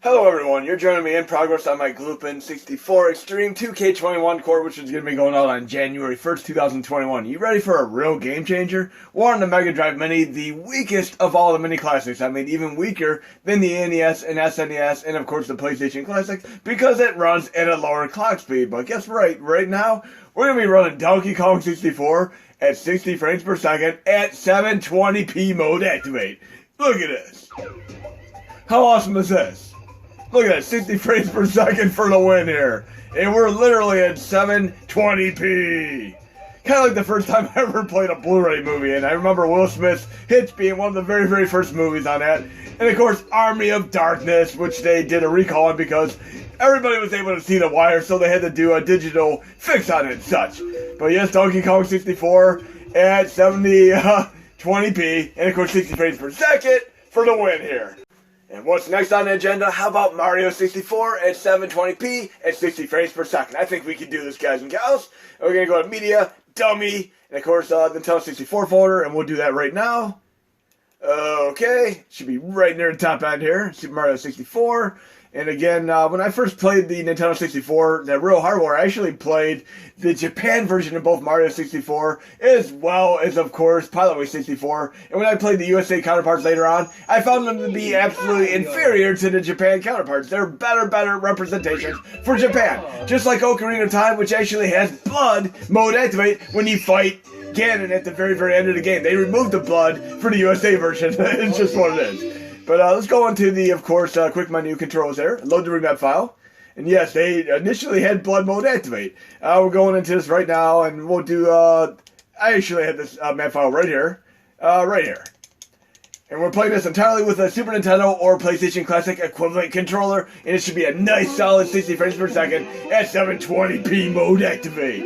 Hello everyone, you're joining me in progress on my Goldman 64 Extreme 2K21 core, which is going to be going out on January 1st, 2021. You ready for a real game changer? We're on the Mega Drive Mini, the weakest of all the mini classics. I mean, even weaker than the NES and SNES, and of course the PlayStation Classic, because it runs at a lower clock speed. But guess what? Right now, we're going to be running Donkey Kong 64 at 60 frames per second at 720p mode activate. Look at this. How awesome is this? Look at that, 60 frames per second for the win here. And we're literally at 720p. Kind of like the first time I ever played a Blu-ray movie. And I remember Will Smith's Hits being one of the very, very first movies on that. And of course, Army of Darkness, which they did a recall on because everybody was able to see the wire, so they had to do a digital fix on it and such. But yes, Donkey Kong 64 at 720p. And of course, 60 frames per second for the win here. And what's next on the agenda? How about Mario 64 at 720p at 60 frames per second? I think we can do this, guys and gals. And we're going to go to Media, Dummy, and of course the Nintendo 64 folder, and we'll do that right now. Okay, should be right near the top end here, Super Mario 64. And again, when I first played the Nintendo 64, the real hardware, I actually played the Japan version of both Mario 64, as well as, of course, Pilotway 64. And when I played the USA counterparts later on, I found them to be absolutely inferior to the Japan counterparts. They're better representations for Japan. Just like Ocarina of Time, which actually has blood mode activate when you fight Ganon at the very, very end of the game. They removed the blood for the USA version. It's just what it is. But let's go into the, of course, quick menu controls there. Load the remap file. And yes, they initially had blood mode activate. We're going into this right now, and we'll do, I actually had this map file right here. Right here. And we're playing this entirely with a Super Nintendo or PlayStation Classic equivalent controller. And it should be a nice, solid 60 frames per second at 720p mode activate.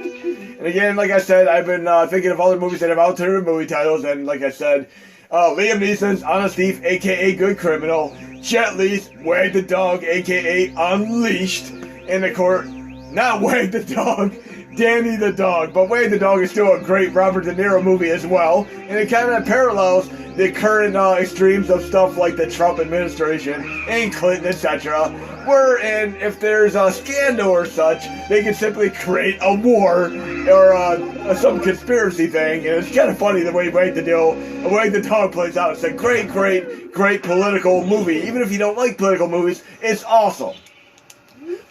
And again, like I said, I've been thinking of other movies that have alternate movie titles. And like I said, Liam Neeson's Honest Thief, a.k.a. Good Criminal, Jet Li's Wag the Dog, a.k.a. Unleashed, and of course, not Wag the Dog, Danny the Dog, but Wag the Dog is still a great Robert De Niro movie as well, and it kind of parallels the current extremes of stuff like the Trump administration and Clinton, etc. Wherein, if there's a scandal or such, they can simply create a war or some conspiracy thing, and it's kind of funny the way Wag the Dog plays out. It's a great political movie. Even if you don't like political movies, it's awesome.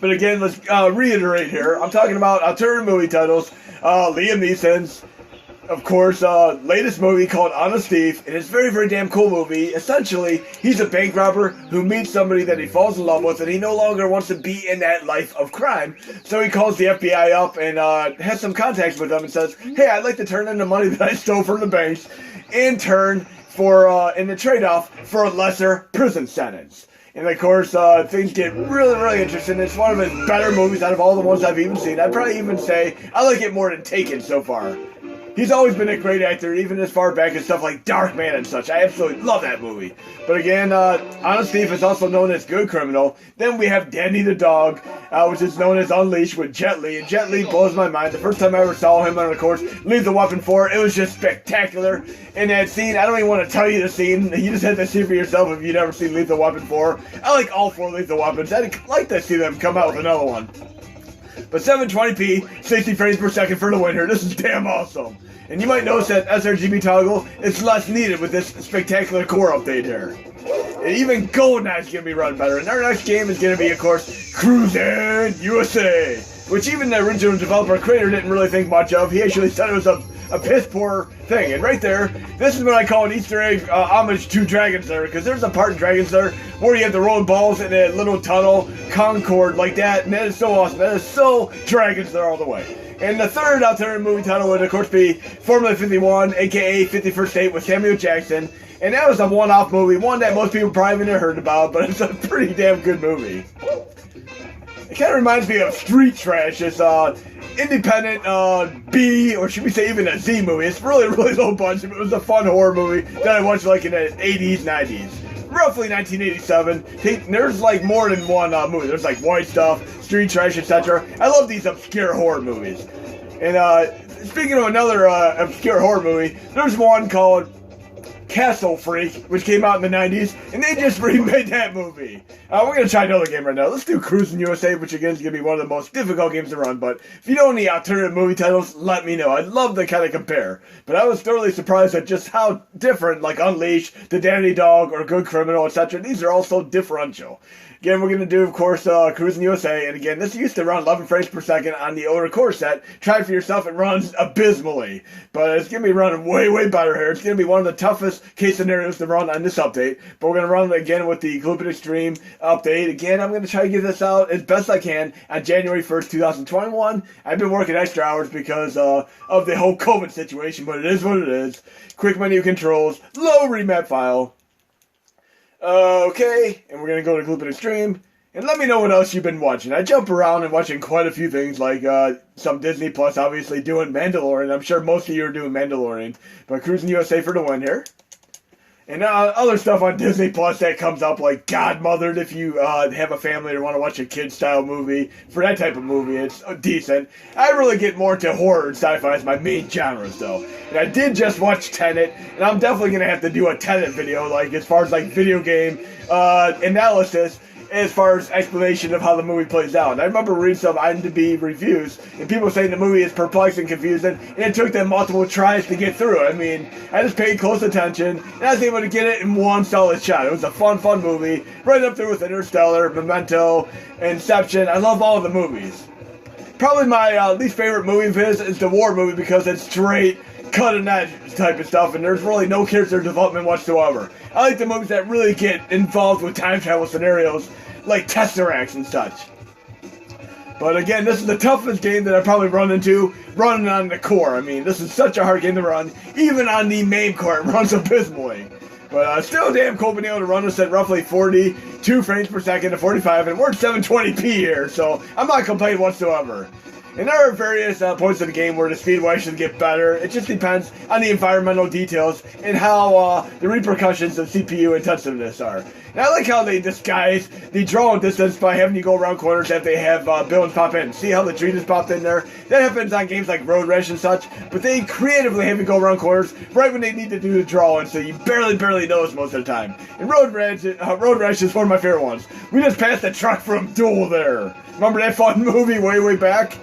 But again, let's reiterate here. I'm talking about alternative movie titles. Liam Neeson's, of course, latest movie called Honest Thief. And it's a very, very damn cool movie. Essentially, he's a bank robber who meets somebody that he falls in love with, and he no longer wants to be in that life of crime. So he calls the FBI up and has some contacts with them and says, hey, I'd like to turn in the money that I stole from the banks in turn for, in the trade-off for a lesser prison sentence. And of course, things get really interesting. It's one of his better movies out of all the ones I've even seen. I'd probably even say I like it more than Taken so far. He's always been a great actor, even as far back as stuff like Darkman and such. I absolutely love that movie. But again, Honest Thief is also known as Good Criminal. Then we have Danny the Dog, which is known as Unleashed with Jet Li. And Jet Li blows my mind. The first time I ever saw him, and of course, Lethal Weapon 4, it was just spectacular. In that scene, I don't even want to tell you the scene. You just have to see for yourself if you've never seen Lethal Weapon 4. I like all 4 Lethal Weapons. I'd like to see them come out with another one. But 720p, 60 frames per second for the winner. This is damn awesome. And you might notice that sRGB toggle is less needed with this spectacular core update here. And even Golden is going to be run better. And our next game is going to be, of course, Cruis'n USA, which even the original developer creator didn't really think much of. He actually said it was a piss poor thing. And right there, this is what I call an Easter egg homage to Dragon's Lair, because there's a part in Dragon's Lair where you have the rolling balls in a little tunnel, Concord like that, and that is so awesome. That is so Dragon's Lair all the way. And the third alternative movie title would, of course, be Formula 51, a.k.a. 51st State with Samuel Jackson. And that was a one-off movie, one that most people probably haven't heard about, but it's a pretty damn good movie. It kind of reminds me of Street Trash. It's independent B, or should we say even a Z movie. It's really low budget. It was a fun horror movie that I watched like in the 80s, 90s. Roughly 1987. There's like more than one movie. There's like White Stuff, Street Trash, etc. I love these obscure horror movies. And speaking of another obscure horror movie, there's one called Castle Freak, which came out in the 90s, and they just remade that movie. We're going to try another game right now. Let's do Cruis'n USA, which again is going to be one of the most difficult games to run, but if you know any alternative movie titles, let me know. I'd love to kind of compare. But I was thoroughly surprised at just how different, like Unleashed, The Danny Dog, or Good Criminal, etc. These are all so differential. Again, we're going to do, of course, Cruis'n USA, and again, this used to run 11 frames per second on the older core set. Try it for yourself, it runs abysmally. But it's going to be running way, way better here. It's going to be one of the toughest case scenarios to run on this update. But we're going to run it again with the Goldman Extreme update. Again, I'm going to try to get this out as best I can on January 1st, 2021. I've been working extra hours because of the whole COVID situation, but it is what it is. Quick menu controls, low remap file. Okay, and we're going to go to Goldman Extreme, and let me know what else you've been watching. I jump around and watching quite a few things, like some Disney Plus, obviously doing Mandalorian. I'm sure most of you are doing Mandalorian, but Cruis'n USA for the win here. And other stuff on Disney Plus that comes up, like Godmothered, if you have a family or want to watch a kid-style movie. For that type of movie, it's decent. I really get more into horror and sci-fi as my main genres, though. And I did just watch Tenet, and I'm definitely going to have to do a Tenet video, like as far as like video game analysis, as far as explanation of how the movie plays out. And I remember reading some IMDb reviews, and people saying the movie is perplexing and confusing, and it took them multiple tries to get through it. I mean, I just paid close attention, and I was able to get it in one solid shot. It was a fun movie, right up there with Interstellar, Memento, Inception. I love all of the movies. Probably my least favorite movie of his is the war movie, because it's straight cutting edge type of stuff, and there's really no character development whatsoever. I like the movies that really get involved with time travel scenarios, like Tesseracts and such. But again, this is the toughest game that I've probably run into running on the core. I mean, this is such a hard game to run. Even on the main core, it runs abysmally. But still damn cool being able to run this at roughly 42 frames per second to 45, and we're at 720p here, so I'm not complaining whatsoever. And there are various points of the game where the speed will actually get better. It just depends on the environmental details and how the repercussions of CPU intensiveness are. And I like how they disguise the drawing distance by having you go around corners that they have villains pop in. See how the tree just popped in there? That happens on games like Road Rash and such, but they creatively have you go around corners right when they need to do the drawing, so you barely notice most of the time. And Road Rash is one of my favorite ones. We just passed the truck from Duel there. Remember that fun movie way back?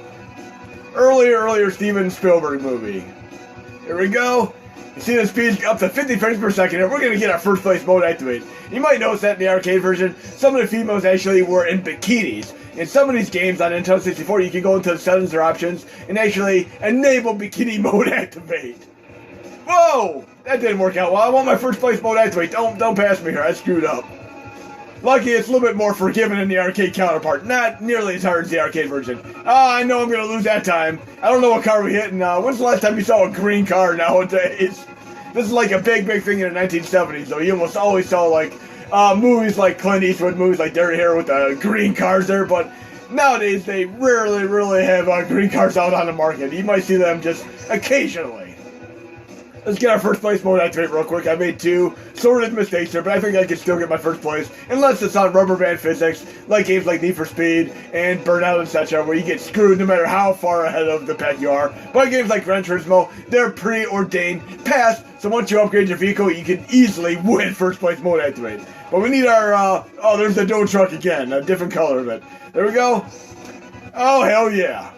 Earlier Steven Spielberg movie. Here we go. You see the speed up to 50 frames per second, and we're going to get our first place mode activated. You might notice that in the arcade version, some of the females actually were in bikinis. In some of these games on Nintendo 64, you can go into the settings or options and actually enable bikini mode activate. Whoa! That didn't work out well. I want my first place mode activate. Don't pass me here. I screwed up. Lucky it's a little bit more forgiving than the arcade counterpart. Not nearly as hard as the arcade version. I know I'm going to lose that time. I don't know what car we hit, and when's the last time you saw a green car nowadays? This is like a big thing in the 1970s, though. You almost always saw, like, movies like Clint Eastwood, movies like Dirty Harry with the green cars there, but nowadays they rarely really have green cars out on the market. You might see them just occasionally. Let's get our first place mode activate real quick. I made two sort of mistakes here, but I think I can still get my first place. Unless it's on rubber band physics, like games like Need for Speed and Burnout and such, where you get screwed no matter how far ahead of the pack you are. But games like Gran Turismo, they're preordained paths, so once you upgrade your vehicle, you can easily win first place mode activate. But we need our, oh, there's the dough truck again, a different color of it. There we go. Oh, hell yeah.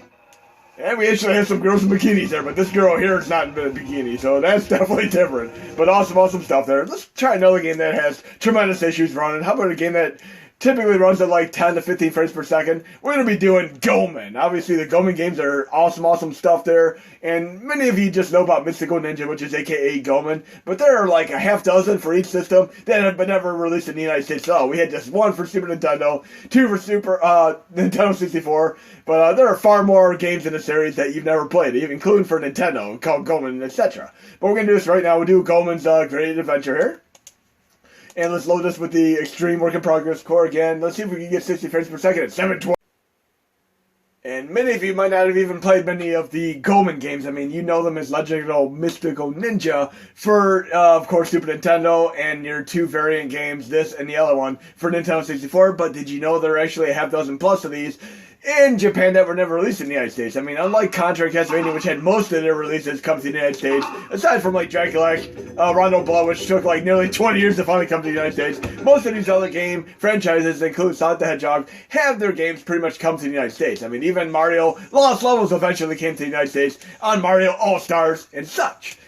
And we actually have some girls in bikinis there, but this girl here is not in a bikini, so that's definitely different. But awesome stuff there. Let's try another game that has tremendous issues running. How about a game that typically runs at like 10 to 15 frames per second? We're going to be doing Goemon. Obviously, the Goemon games are awesome stuff there. And many of you just know about Mystical Ninja, which is aka Goemon. But there are like a half dozen for each system that have been never released in the United States. So we had just one for Super Nintendo, two for Nintendo 64. But there are far more games in the series that you've never played, even including for Nintendo, called Goemon, etc. But we're going to do this right now. We'll do Goemon's Great Adventure here. And let's load this with the Extreme Work in Progress core again. Let's see if we can get 60 frames per second at 720. And many of you might not have even played many of the Goemon games. I mean, you know them as Legend of Mystical Ninja for, of course, Super Nintendo, and your two variant games, this and the other one, for Nintendo 64. But did you know there are actually a half dozen plus of these in Japan that were never released in the United States. I mean, unlike Contra and Castlevania, which had most of their releases come to the United States, aside from like Dracula, Rondo Blood, which took like nearly 20 years to finally come to the United States, most of these other game franchises, including Sonic the Hedgehog, have their games pretty much come to the United States. I mean, even Mario Lost Levels eventually came to the United States on Mario All-Stars and such.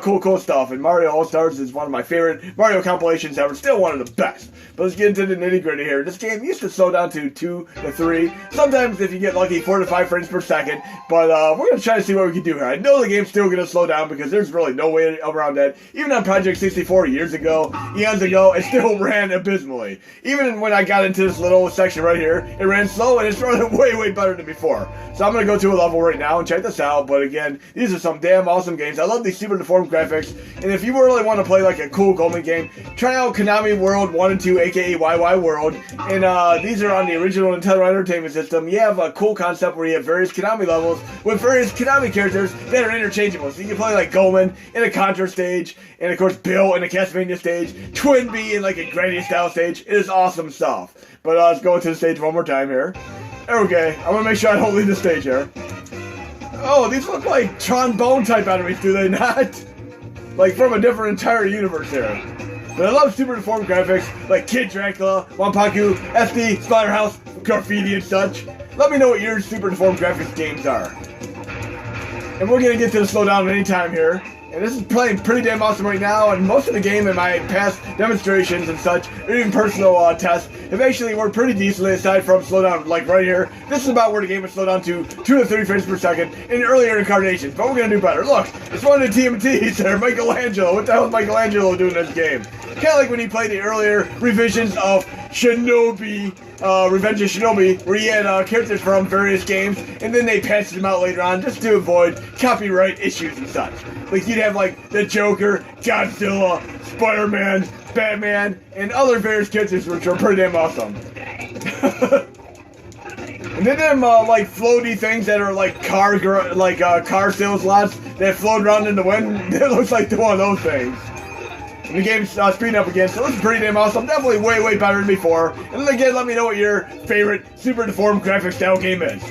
Cool stuff. And Mario All-Stars is one of my favorite Mario compilations ever. Still one of the best. But let's get into the nitty-gritty here. This game used to slow down to 2 to 3. Sometimes, if you get lucky, 4 to 5 frames per second. But we're going to try to see what we can do here. I know the game's still going to slow down because there's really no way around that. Even on Project 64 years ago, eons ago, it still ran abysmally. Even when I got into this little section right here, it ran slow and it's running way better than before. So I'm going to go to a level right now and check this out. But again, these are some damn awesome games. I love these super deformed graphics. And if you really want to play like a cool Goldman game, try out Konami World 1 and 2, aka YY World. And these are on the original Nintendo Entertainment System. You have a cool concept where you have various Konami levels with various Konami characters that are interchangeable. So you can play like Goemon in a Contra stage, and of course Bill in a Castlevania stage, Twin Bee in like a Granny style stage. It is awesome stuff. But let's go into the stage one more time here. Okay, I'm gonna make sure I don't leave the stage here. Oh, these look like trombone type enemies, do they not? Like from a different entire universe here. But I love super deformed graphics like Kid Dracula, Wampaku, SD, Splatterhouse, Graffiti and such. Let me know what your super deformed graphics games are. And we're gonna get to the slowdown anytime here. And this is playing pretty damn awesome right now, and most of the game in my past demonstrations and such, or even personal tests, have actually worked pretty decently aside from slowdown, like right here. This is about where the game would slow down to 2 to 3 frames per second in earlier incarnations, but we're going to do better. Look, it's one of the TMTs there, Michelangelo. What the hell is Michelangelo doing in this game? Kind of like when he played the earlier revisions of Shinobi, Revenge of Shinobi, where he had characters from various games, and then they patched them out later on just to avoid copyright issues and such. Like you'd have like the Joker, Godzilla, Spider-Man, Batman, and other various characters which are pretty damn awesome. And then them like floaty things that are like car sales lots that float around in the wind. It looks like one of those things. And the game's speeding up again, so it's pretty damn awesome. Definitely way better than before. And then again, let me know what your favorite super deformed graphic style game is.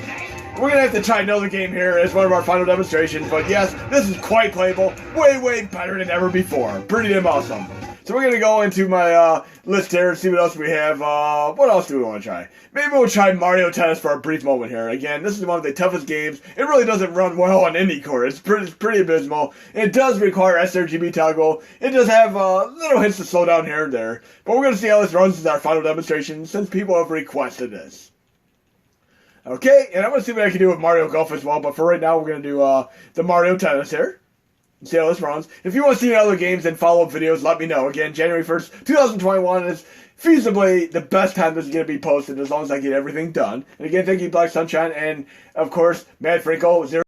We're gonna have to try another game here as one of our final demonstrations, but yes, this is quite playable. Way better than ever before. Pretty damn awesome. So we're gonna go into my list here and see what else we have. What else do we want to try? Maybe we'll try Mario Tennis for a brief moment here. Again, this is one of the toughest games. It really doesn't run well on any core. It's pretty abysmal. It does require sRGB toggle. It does have little hints to slow down here and there. But we're gonna see how this runs as our final demonstration since people have requested this. Okay, and I'm gonna see what I can do with Mario Golf as well. But for right now, we're gonna do the Mario Tennis here. See how this runs. If you want to see other games and follow-up videos, let me know. Again, January 1st, 2021 is feasibly the best time this is going to be posted as long as I get everything done. And again, thank you, Black Sunshine, and of course, Mad Franco 0.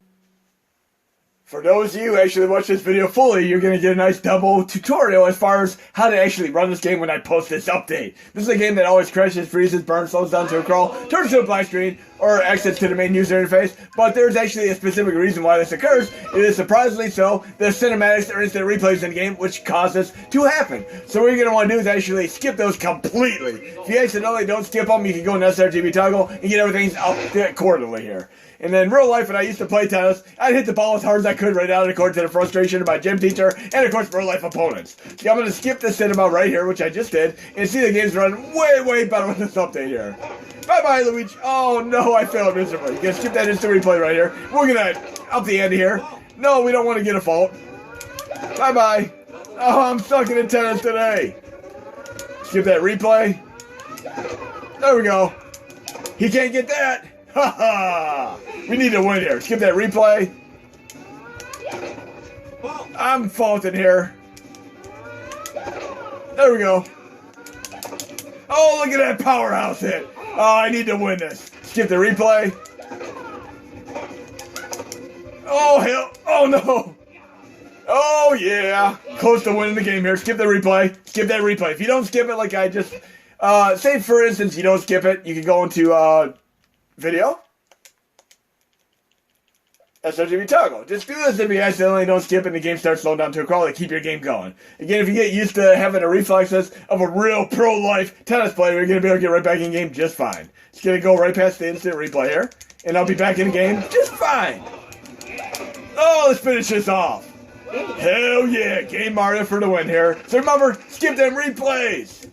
For those of you who actually watch this video fully, you're going to get a nice double tutorial as far as how to actually run this game when I post this update. This is a game that always crashes, freezes, burns, slows down to a crawl, turns to a black screen, or exits to the main user interface, but there's actually a specific reason why this occurs. It is surprisingly so, the cinematics or instant replays in the game, which cause this to happen. So what you're going to want to do is actually skip those completely. If you accidentally don't skip them, you can go in sRGB toggle and get everything up accordingly here. And then in real life, when I used to play tennis, I'd hit the ball as hard as I could right out according to the frustration of my gym teacher and, of course, real life opponents. So I'm going to skip the cinema right here, which I just did, and see the game's run way better with this update here. Bye-bye, Luigi. Oh, no, I failed miserably. You're going to skip that instant replay right here. We're going to up the ante here. No, we don't want to get a fault. Bye-bye. Oh, I'm sucking at tennis today. Skip that replay. There we go. He can't get that. Ha ha! We need to win here. Skip that replay. I'm faulting here. There we go. Oh, look at that powerhouse hit. Oh, I need to win this. Skip the replay. Oh, hell. Oh, no. Oh, yeah. Close to winning the game here. Skip the replay. Skip that replay. If you don't skip it like I just... say, for instance, you don't skip it. You can go into... video. SRGB toggle. Just do this if you accidentally don't skip and the game starts slowing down to a crawl to keep your game going. Again, if you get used to having the reflexes of a real pro-life tennis player, you're going to be able to get right back in game just fine. It's going to go right past the instant replay here, and I'll be back in the game just fine. Oh, let's finish this off. Hell yeah, Game Mario for the win here. So remember, skip them replays.